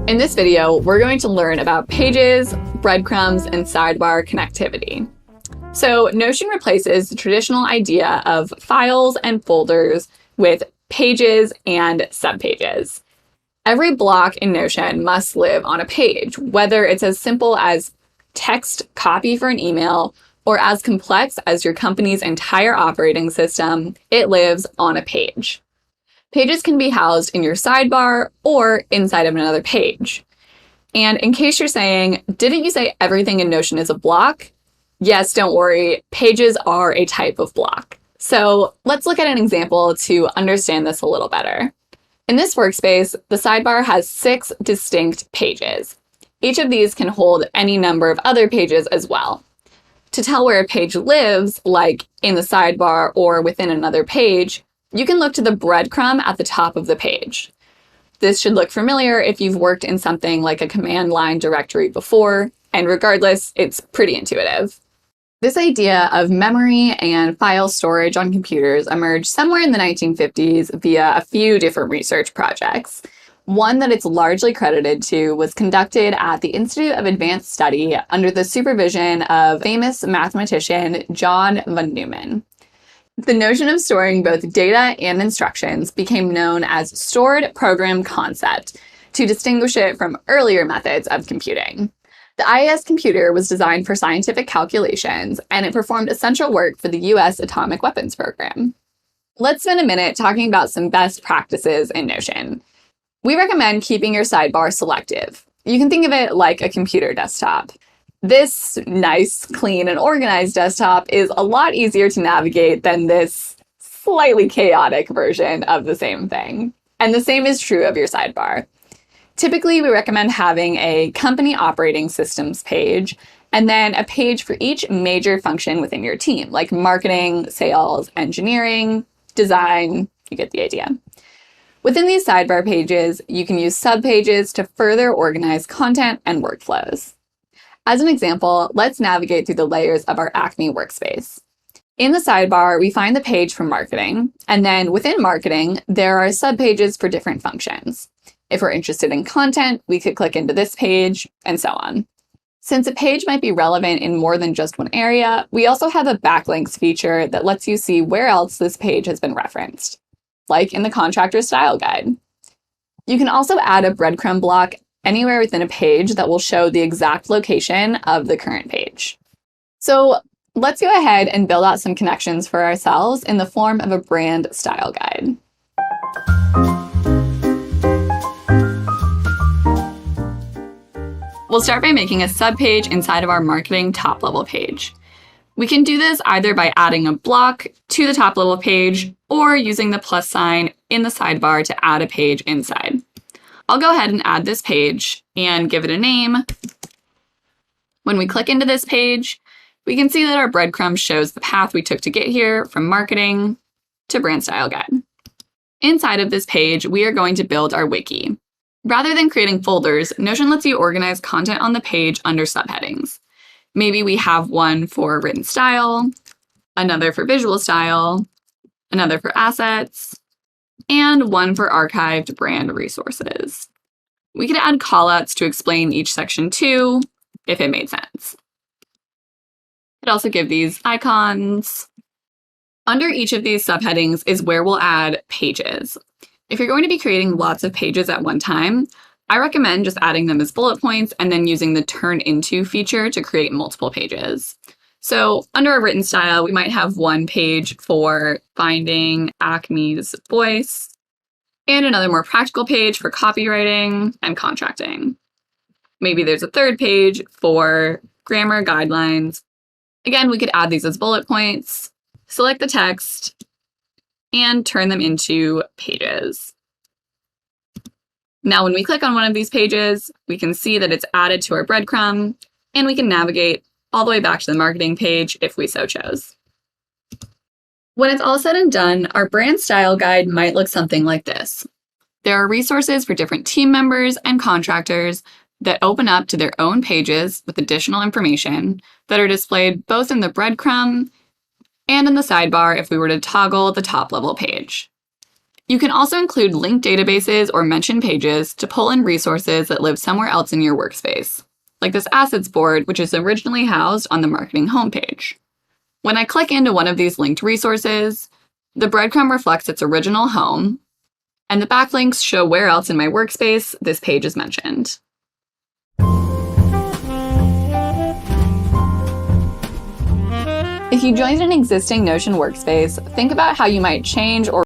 In this video, we're going to learn about pages, breadcrumbs, and sidebar connectivity. So Notion replaces the traditional idea of files and folders with pages and subpages. Every block in Notion must live on a page, whether it's as simple as text copy for an email or as complex as your company's entire operating system, it lives on a page. Pages can be housed in your sidebar or inside of another page. And in case you're saying, didn't you say everything in Notion is a block? Yes, don't worry, pages are a type of block. So let's look at an example to understand this a little better. In this workspace, the sidebar has 6 distinct pages. Each of these can hold any number of other pages as well. To tell where a page lives, like in the sidebar or within another page, you can look to the breadcrumb at the top of the page. This should look familiar if you've worked in something like a command line directory before, and regardless, it's pretty intuitive. This idea of memory and file storage on computers emerged somewhere in the 1950s via a few different research projects. One that it's largely credited to was conducted at the Institute of Advanced Study under the supervision of famous mathematician John von Neumann. The notion of storing both data and instructions became known as stored program concept to distinguish it from earlier methods of computing. The IAS computer was designed for scientific calculations, and it performed essential work for the US atomic weapons program. Let's spend a minute talking about some best practices in Notion. We recommend keeping your sidebar selective. You can think of it like a computer desktop. This nice, clean, and organized desktop is a lot easier to navigate than this slightly chaotic version of the same thing. And the same is true of your sidebar. Typically, we recommend having a company operating systems page, and then a page for each major function within your team, like marketing, sales, engineering, design. You get the idea. Within these sidebar pages, you can use subpages to further organize content and workflows. As an example, let's navigate through the layers of our Acme workspace. In the sidebar, we find the page for marketing, and then within marketing, there are subpages for different functions. If we're interested in content, we could click into this page, and so on. Since a page might be relevant in more than just one area, we also have a backlinks feature that lets you see where else this page has been referenced, like in the contractor style guide. You can also add a breadcrumb block anywhere within a page that will show the exact location of the current page. So let's go ahead and build out some connections for ourselves in the form of a brand style guide. We'll start by making a subpage inside of our marketing top level page. We can do this either by adding a block to the top level page or using the plus sign in the sidebar to add a page inside. I'll go ahead and add this page and give it a name. When we click into this page, we can see that our breadcrumb shows the path we took to get here from marketing to brand style guide. Inside of this page, we are going to build our wiki. Rather than creating folders, Notion lets you organize content on the page under subheadings. Maybe we have one for written style, another for visual style, another for assets, and one for archived brand resources. We could add callouts to explain each section too, if it made sense. Could also give these icons. Under each of these subheadings is where we'll add pages. If you're going to be creating lots of pages at one time, I recommend just adding them as bullet points and then using the turn into feature to create multiple pages. So under a written style, we might have one page for finding Acme's voice and another more practical page for copywriting and contracting. Maybe there's a third page for grammar guidelines. Again, we could add these as bullet points, select the text, and turn them into pages. Now, when we click on one of these pages, we can see that it's added to our breadcrumb, and we can navigate all the way back to the marketing page if we so chose. When it's all said and done, our brand style guide might look something like this. There are resources for different team members and contractors, that open up to their own pages with additional information that are displayed both in the breadcrumb and in the sidebar if we were to toggle the top-level page. You can also include linked databases or mentioned pages to pull in resources that live somewhere else in your workspace, like this assets board, which is originally housed on the marketing homepage. When I click into one of these linked resources, the breadcrumb reflects its original home, and the backlinks show where else in my workspace this page is mentioned. If you joined an existing Notion workspace, think about how you might change or